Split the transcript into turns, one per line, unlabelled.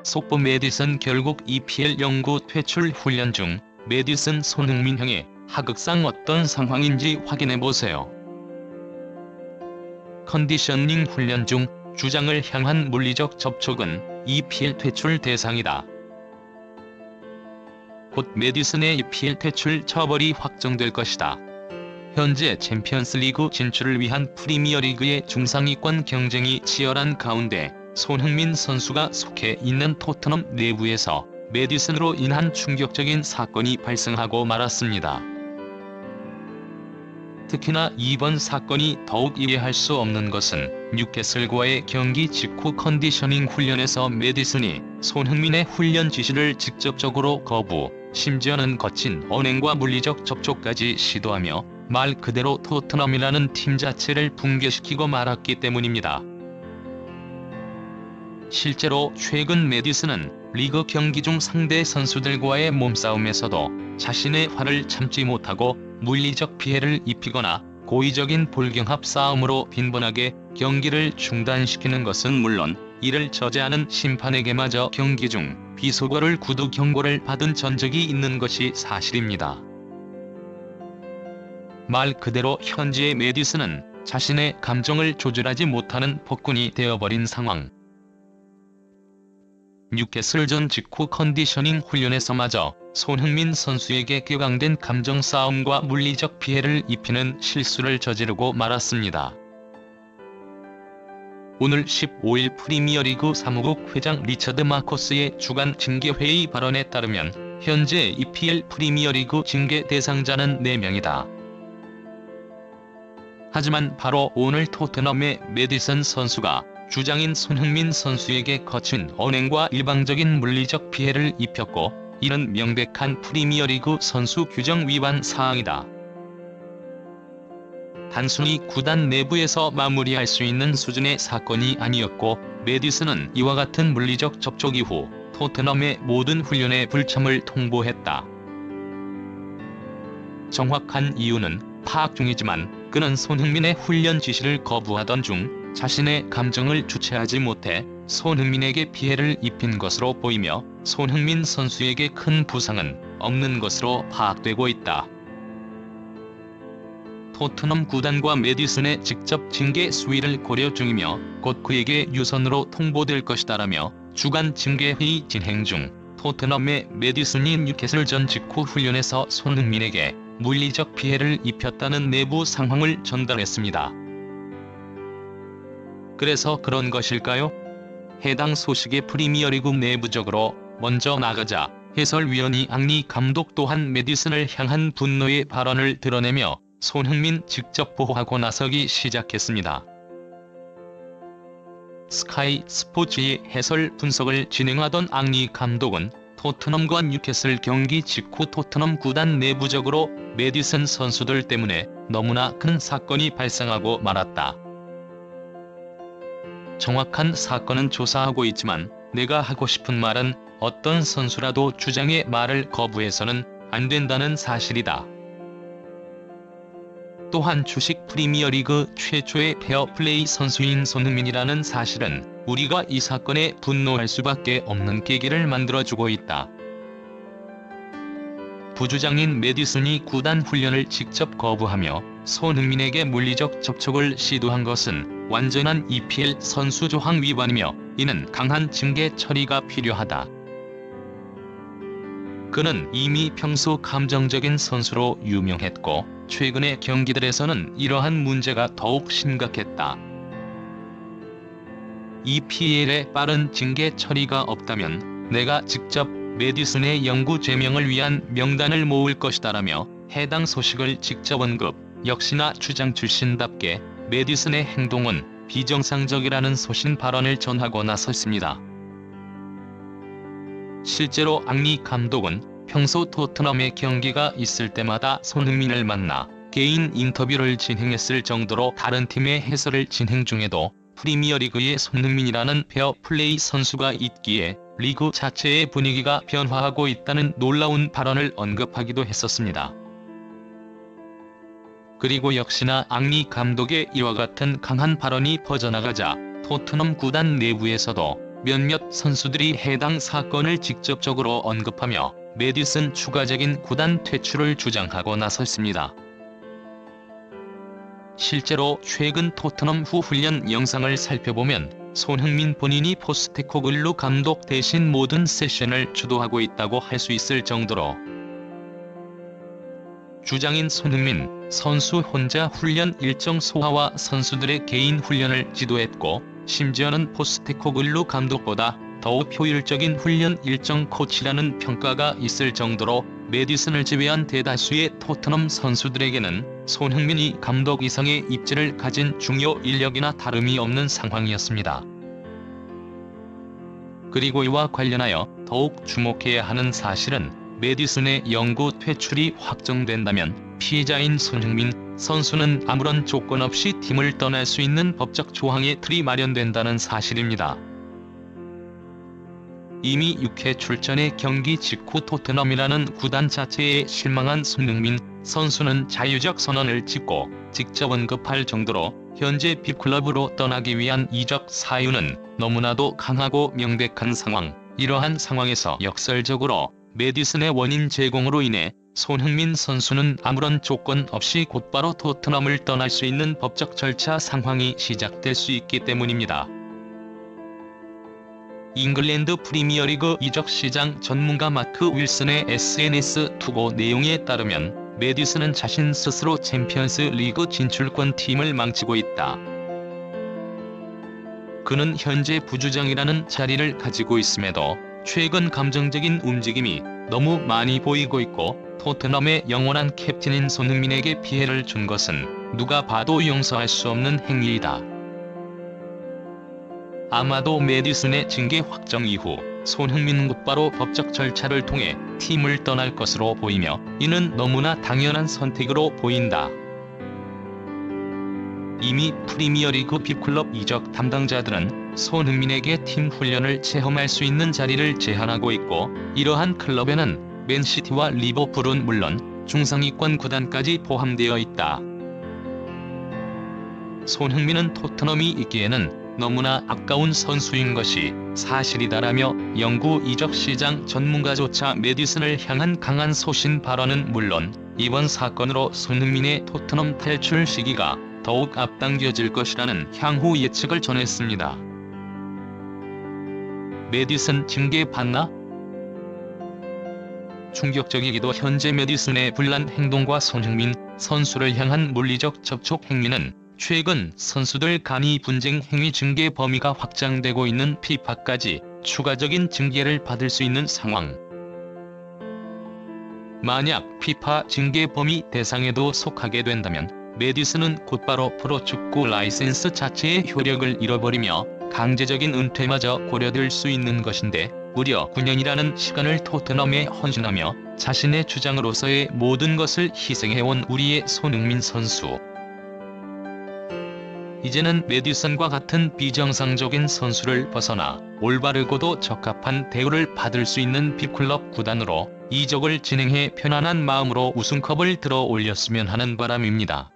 속보 메디슨 결국 EPL 영구 퇴출 훈련 중. 메디슨 손흥민 형의 하극상 어떤 상황인지 확인해보세요. 컨디셔닝 훈련 중 주장을 향한 물리적 접촉은 EPL 퇴출 대상이다. 곧 메디슨의 EPL 퇴출 처벌이 확정될 것이다. 현재 챔피언스리그 진출을 위한 프리미어리그의 중상위권 경쟁이 치열한 가운데 손흥민 선수가 속해 있는 토트넘 내부에서 메디슨으로 인한 충격적인 사건이 발생하고 말았습니다. 특히나 이번 사건이 더욱 이해할 수 없는 것은 뉴캐슬과의 경기 직후 컨디셔닝 훈련에서 메디슨이 손흥민의 훈련 지시를 직접적으로 거부, 심지어는 거친 언행과 물리적 접촉까지 시도하며 말 그대로 토트넘이라는 팀 자체를 붕괴시키고 말았기 때문입니다. 실제로 최근 메디슨은 리그 경기 중 상대 선수들과의 몸싸움에서도 자신의 화를 참지 못하고 물리적 피해를 입히거나 고의적인 볼경합 싸움으로 빈번하게 경기를 중단시키는 것은 물론 이를 저지하는 심판에게마저 경기 중 비속어를 구두 경고를 받은 전적이 있는 것이 사실입니다. 말 그대로 현재의 메디슨은 자신의 감정을 조절하지 못하는 폭군이 되어버린 상황. 뉴캐슬전 직후 컨디셔닝 훈련에서마저 손흥민 선수에게 격앙된 감정 싸움과 물리적 피해를 입히는 실수를 저지르고 말았습니다. 오늘 15일 프리미어리그 사무국 회장 리처드 마커스의 주간 징계회의 발언에 따르면 현재 EPL 프리미어리그 징계 대상자는 4명이다. 하지만 바로 오늘 토트넘의 메디슨 선수가 주장인 손흥민 선수에게 거친 언행과 일방적인 물리적 피해를 입혔고 이는 명백한 프리미어리그 선수 규정 위반 사항이다. 단순히 구단 내부에서 마무리할 수 있는 수준의 사건이 아니었고 메디슨은 이와 같은 물리적 접촉 이후 토트넘의 모든 훈련에 불참을 통보했다. 정확한 이유는 파악 중이지만 그는 손흥민의 훈련 지시를 거부하던 중 자신의 감정을 주체하지 못해 손흥민에게 피해를 입힌 것으로 보이며 손흥민 선수에게 큰 부상은 없는 것으로 파악되고 있다. 토트넘 구단과 메디슨의 직접 징계 수위를 고려 중이며 곧 그에게 유선으로 통보될 것이다라며 주간 징계회의 진행 중 토트넘의 메디슨이 뉴캐슬전 직후 훈련에서 손흥민에게 물리적 피해를 입혔다는 내부 상황을 전달했습니다. 그래서 그런 것일까요? 해당 소식에 프리미어리그 내부적으로 먼저 나가자 해설위원이 앙리 감독 또한 메디슨을 향한 분노의 발언을 드러내며 손흥민 직접 보호하고 나서기 시작했습니다. 스카이 스포츠의 해설 분석을 진행하던 앙리 감독은 토트넘과 뉴캐슬 경기 직후 토트넘 구단 내부적으로 메디슨 선수들 때문에 너무나 큰 사건이 발생하고 말았다. 정확한 사건은 조사하고 있지만 내가 하고 싶은 말은 어떤 선수라도 주장의 말을 거부해서는 안 된다는 사실이다. 또한 주식 프리미어리그 최초의 페어플레이 선수인 손흥민이라는 사실은 우리가 이 사건에 분노할 수밖에 없는 계기를 만들어주고 있다. 부주장인 메디슨이 구단 훈련을 직접 거부하며 손흥민에게 물리적 접촉을 시도한 것은 완전한 EPL 선수 조항 위반이며 이는 강한 징계 처리가 필요하다. 그는 이미 평소 감정적인 선수로 유명했고 최근의 경기들에서는 이러한 문제가 더욱 심각했다. EPL의 빠른 징계 처리가 없다면 내가 직접 메디슨의 영구 제명을 위한 명단을 모을 것이다라며 해당 소식을 직접 언급, 역시나 주장 출신답게 메디슨의 행동은 비정상적이라는 소신 발언을 전하고 나섰습니다. 실제로 앙리 감독은 평소 토트넘의 경기가 있을 때마다 손흥민을 만나 개인 인터뷰를 진행했을 정도로 다른 팀의 해설을 진행 중에도 프리미어리그에 손흥민이라는 페어플레이 선수가 있기에 리그 자체의 분위기가 변화하고 있다는 놀라운 발언을 언급하기도 했었습니다. 그리고 역시나 앙리 감독의 이와 같은 강한 발언이 퍼져나가자 토트넘 구단 내부에서도 몇몇 선수들이 해당 사건을 직접적으로 언급하며 메디슨 추가적인 구단 퇴출을 주장하고 나섰습니다. 실제로 최근 토트넘 후 훈련 영상을 살펴보면 손흥민 본인이 포스테코글루 감독 대신 모든 세션을 주도하고 있다고 할 수 있을 정도로 주장인 손흥민 선수 혼자 훈련 일정 소화와 선수들의 개인 훈련을 지도했고 심지어는 포스테코글루 감독보다 더욱 효율적인 훈련 일정 코치라는 평가가 있을 정도로 메디슨을 제외한 대다수의 토트넘 선수들에게는 손흥민이 감독 이상의 입지를 가진 중요 인력이나 다름이 없는 상황이었습니다. 그리고 이와 관련하여 더욱 주목해야 하는 사실은 메디슨의 영구 퇴출이 확정된다면 피해자인 손흥민 선수는 아무런 조건 없이 팀을 떠날 수 있는 법적 조항의 틀이 마련된다는 사실입니다. 이미 6회 출전의 경기 직후 토트넘이라는 구단 자체에 실망한 손흥민 선수는 자유적 선언을 찍고 직접 언급할 정도로 현재 빅클럽으로 떠나기 위한 이적 사유는 너무나도 강하고 명백한 상황. 이러한 상황에서 역설적으로 메디슨의 원인 제공으로 인해 손흥민 선수는 아무런 조건 없이 곧바로 토트넘을 떠날 수 있는 법적 절차 상황이 시작될 수 있기 때문입니다. 잉글랜드 프리미어리그 이적시장 전문가 마크 윌슨의 SNS 투고 내용에 따르면 메디슨은 자신 스스로 챔피언스 리그 진출권 팀을 망치고 있다. 그는 현재 부주장이라는 자리를 가지고 있음에도 최근 감정적인 움직임이 너무 많이 보이고 있고 토트넘의 영원한 캡틴인 손흥민에게 피해를 준 것은 누가 봐도 용서할 수 없는 행위이다. 아마도 메디슨의 징계 확정 이후 손흥민은 곧바로 법적 절차를 통해 팀을 떠날 것으로 보이며 이는 너무나 당연한 선택으로 보인다. 이미 프리미어리그 빅클럽 이적 담당자들은 손흥민에게 팀 훈련을 체험할 수 있는 자리를 제한하고 있고 이러한 클럽에는 맨시티와 리버풀은 물론 중상위권 구단까지 포함되어 있다. 손흥민은 토트넘이 있기에는 너무나 아까운 선수인 것이 사실이다라며 영구 이적시장 전문가조차 메디슨을 향한 강한 소신 발언은 물론 이번 사건으로 손흥민의 토트넘 탈출 시기가 더욱 앞당겨질 것이라는 향후 예측을 전했습니다. 메디슨 징계 받나? 충격적이기도 현재 메디슨의 불란 행동과 손흥민 선수를 향한 물리적 접촉 행위는 최근 선수들 간의 분쟁 행위 징계 범위가 확장되고 있는 피파까지 추가적인 징계를 받을 수 있는 상황. 만약 피파 징계 범위 대상에도 속하게 된다면 메디슨은 곧바로 프로축구 라이센스 자체의 효력을 잃어버리며 강제적인 은퇴마저 고려될 수 있는 것인데 무려 9년이라는 시간을 토트넘에 헌신하며 자신의 주장으로서의 모든 것을 희생해온 우리의 손흥민 선수. 이제는 메디슨과 같은 비정상적인 선수를 벗어나 올바르고도 적합한 대우를 받을 수 있는 빅클럽 구단으로 이적을 진행해 편안한 마음으로 우승컵을 들어 올렸으면 하는 바람입니다.